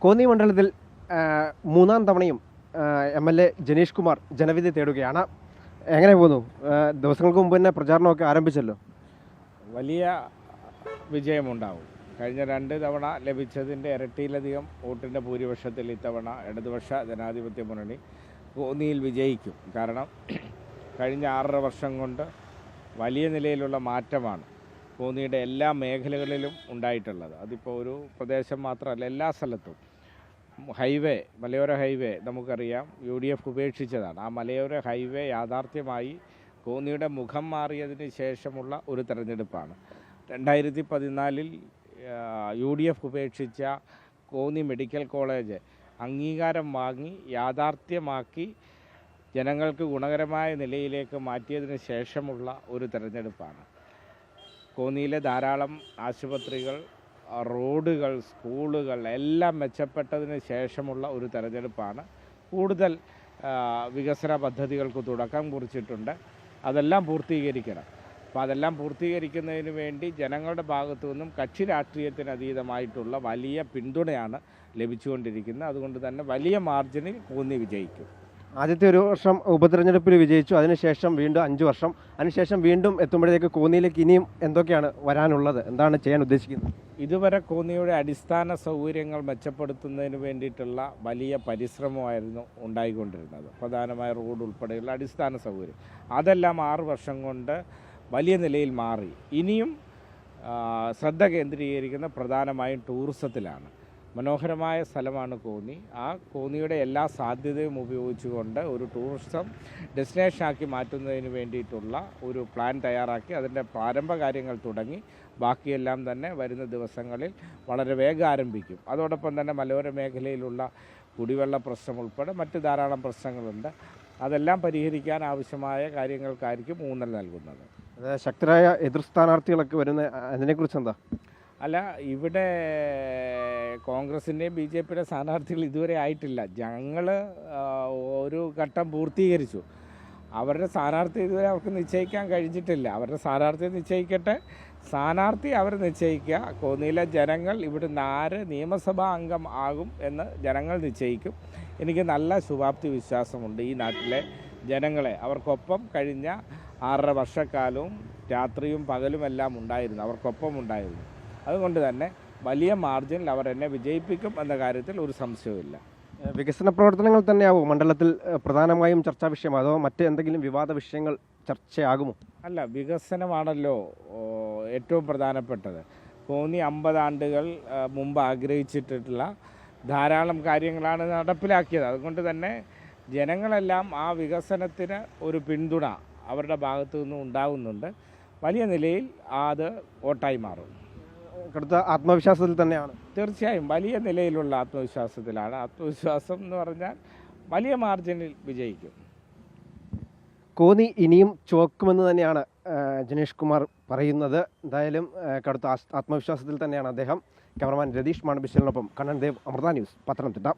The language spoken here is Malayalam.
കോന്നി മണ്ഡലത്തിൽ മൂന്നാം തവണയും MLA ജനീഷ് കുമാർ ജനവിധി തേടുകയാണ്. എങ്ങനെ പോകുന്നു? ദിവസങ്ങൾക്ക് മുമ്പ് തന്നെ പ്രചാരണമൊക്കെ ആരംഭിച്ചല്ലോ. വലിയ വിജയമുണ്ടാവും. കഴിഞ്ഞ 2 തവണ ലഭിച്ചതിൻ്റെ ഇരട്ടിയിലധികം വോട്ടിൻ്റെ ഭൂരിപക്ഷത്തിൽ ഇത്തവണ ഇടതുപക്ഷ ജനാധിപത്യ മുന്നണി കോന്നിയിൽ വിജയിക്കും. കാരണം കഴിഞ്ഞ 6.5 വർഷം കൊണ്ട് വലിയ നിലയിലുള്ള മാറ്റമാണ് കോന്നിയുടെ എല്ലാ മേഖലകളിലും ഉണ്ടായിട്ടുള്ളത്. അതിപ്പോൾ ഒരു പ്രദേശം മാത്രമല്ല, എല്ലാ സ്ഥലത്തും. ഹൈവേ, മലയോര ഹൈവേ നമുക്കറിയാം UDF ഉപേക്ഷിച്ചതാണ്. ആ മലയോര ഹൈവേ യാഥാർത്ഥ്യമായി കോന്നിയുടെ മുഖം മാറിയതിന് ശേഷമുള്ള ഒരു തെരഞ്ഞെടുപ്പാണ്. 2014 UDF ഉപേക്ഷിച്ച കോന്നി മെഡിക്കൽ കോളേജ് അംഗീകാരം വാങ്ങി യാഥാർത്ഥ്യമാക്കി ജനങ്ങൾക്ക് ഗുണകരമായ നിലയിലേക്ക് മാറ്റിയതിന് ശേഷമുള്ള ഒരു തെരഞ്ഞെടുപ്പാണ്. കോന്നിയിലെ ധാരാളം ആശുപത്രികൾ, റോഡുകൾ, സ്കൂളുകൾ എല്ലാം മെച്ചപ്പെട്ടതിന് ശേഷമുള്ള ഒരു തെരഞ്ഞെടുപ്പാണ്. കൂടുതൽ വികസന പദ്ധതികൾക്ക് തുടക്കം കുറിച്ചിട്ടുണ്ട്. അതെല്ലാം പൂർത്തീകരിക്കണം. അപ്പോൾ അതെല്ലാം പൂർത്തീകരിക്കുന്നതിന് വേണ്ടി ജനങ്ങളുടെ ഭാഗത്തു നിന്നും കക്ഷി രാഷ്ട്രീയത്തിന് അതീതമായിട്ടുള്ള വലിയ പിന്തുണയാണ് ലഭിച്ചുകൊണ്ടിരിക്കുന്നത്. അതുകൊണ്ട് തന്നെ വലിയ മാർജിനിൽ കോന്നി വിജയിക്കും. ആദ്യത്തെ ഒരു വർഷം ഉപതെരഞ്ഞെടുപ്പിൽ വിജയിച്ചു. അതിനുശേഷം വീണ്ടും 5 വർഷം, അതിനുശേഷം വീണ്ടും എത്തുമ്പോഴത്തേക്ക് കോന്നിയിലേക്ക് ഇനിയും എന്തൊക്കെയാണ് വരാനുള്ളത്? എന്താണ് ചെയ്യാൻ ഉദ്ദേശിക്കുന്നത്? ഇതുവരെ കോന്നിയുടെ അടിസ്ഥാന സൗകര്യങ്ങൾ മെച്ചപ്പെടുത്തുന്നതിന് വേണ്ടിയിട്ടുള്ള വലിയ പരിശ്രമമായിരുന്നു ഉണ്ടായിക്കൊണ്ടിരുന്നത്. പ്രധാനമായ റോഡ് ഉൾപ്പെടെയുള്ള അടിസ്ഥാന സൗകര്യം അതെല്ലാം 6 വർഷം കൊണ്ട് വലിയ നിലയിൽ മാറി. ഇനിയും ശ്രദ്ധ കേന്ദ്രീകരിക്കുന്ന പ്രധാനമായും ടൂറിസത്തിലാണ്. മനോഹരമായ സ്ഥലമാണ് കോന്നി. ആ കോന്നിയുടെ എല്ലാ സാധ്യതയും ഉപയോഗിച്ചുകൊണ്ട് ഒരു ടൂറിസം ഡെസ്റ്റിനേഷനാക്കി മാറ്റുന്നതിന് വേണ്ടിയിട്ടുള്ള ഒരു പ്ലാൻ തയ്യാറാക്കി അതിൻ്റെ പ്രാരംഭ കാര്യങ്ങൾ തുടങ്ങി. ബാക്കിയെല്ലാം തന്നെ വരുന്ന ദിവസങ്ങളിൽ വളരെ വേഗം ആരംഭിക്കും. അതോടൊപ്പം തന്നെ മലയോര മേഖലയിലുള്ള കുടിവെള്ള പ്രശ്നം ഉൾപ്പെടെ മറ്റ് ധാരാളം പ്രശ്നങ്ങളുണ്ട്. അതെല്ലാം പരിഹരിക്കാൻ ആവശ്യമായ കാര്യങ്ങൾക്കായിരിക്കും ഊന്നൽ നൽകുന്നത്. ശക്തരായ എതിർ സ്ഥാനാർത്ഥികളൊക്കെ വരുന്ന അതിനെക്കുറിച്ച് എന്താ? അല്ല, ഇവിടെ കോൺഗ്രസിൻ്റെയും BJPയുടെ സ്ഥാനാർത്ഥികൾ ഇതുവരെ ആയിട്ടില്ല. ഞങ്ങൾ ഒരു ഘട്ടം പൂർത്തീകരിച്ചു. അവരുടെ സ്ഥാനാർത്ഥി ഇതുവരെ അവർക്ക് നിശ്ചയിക്കാൻ കഴിഞ്ഞിട്ടില്ല. അവരുടെ സ്ഥാനാർത്ഥിയെ നിശ്ചയിക്കട്ടെ. സ്ഥാനാർത്ഥി അവർ നിശ്ചയിക്കുക. കോന്നിയിലെ ജനങ്ങൾ ഇവിടുന്ന് ആര് നിയമസഭാ അംഗം ആകും എന്ന് ജനങ്ങൾ നിശ്ചയിക്കും. എനിക്ക് നല്ല ശുഭാപ്തി വിശ്വാസമുണ്ട് ഈ നാട്ടിലെ ജനങ്ങളെ. അവർക്കൊപ്പം കഴിഞ്ഞ 6.5 വർഷക്കാലവും രാത്രിയും പകലുമെല്ലാം ഉണ്ടായിരുന്നു, അവർക്കൊപ്പം ഉണ്ടായിരുന്നു. അതുകൊണ്ട് തന്നെ വലിയ മാർജിനിൽ അവർ എന്നെ വിജയിപ്പിക്കും എന്ന കാര്യത്തിൽ ഒരു സംശയവുമില്ല. വികസന പ്രവർത്തനങ്ങൾ തന്നെയാവും മണ്ഡലത്തിൽ പ്രധാനമായും ചർച്ചാ വിഷയം, അതോ മറ്റ് എന്തെങ്കിലും വിവാദ വിഷയങ്ങൾ ചർച്ചയാകുമോ? അല്ല, വികസനമാണല്ലോ ഏറ്റവും പ്രധാനപ്പെട്ടത്. കോന്നി 50 ആണ്ടുകൾ മുമ്പ് ആഗ്രഹിച്ചിട്ടുള്ള ധാരാളം കാര്യങ്ങളാണ് നടപ്പിലാക്കിയത്. അതുകൊണ്ട് തന്നെ ജനങ്ങളെല്ലാം ആ വികസനത്തിന് ഒരു പിന്തുണ അവരുടെ ഭാഗത്തു നിന്നും ഉണ്ടാകുന്നുണ്ട്. വലിയ നിലയിൽ അത് വോട്ടായി മാറും. കടുത്ത ആത്മവിശ്വാസത്തിൽ തന്നെയാണ്. തീർച്ചയായും വലിയ നിലയിലുള്ള ആത്മവിശ്വാസത്തിലാണ്. ആത്മവിശ്വാസം എന്ന് പറഞ്ഞാൽ വലിയ മാർജിനിൽ വിജയിക്കും. കോന്നി ഇനിയും ചുവക്കുമെന്ന് തന്നെയാണ് ജനീഷ് കുമാർ പറയുന്നത്. എന്തായാലും കടുത്ത ആത്മവിശ്വാസത്തിൽ തന്നെയാണ് അദ്ദേഹം. ക്യാമറമാൻ രതീഷ് മാണബിശ്ശലിനൊപ്പം കണ്ണൻ ദേവ്, അമൃത ന്യൂസ്, പത്തനംതിട്ട.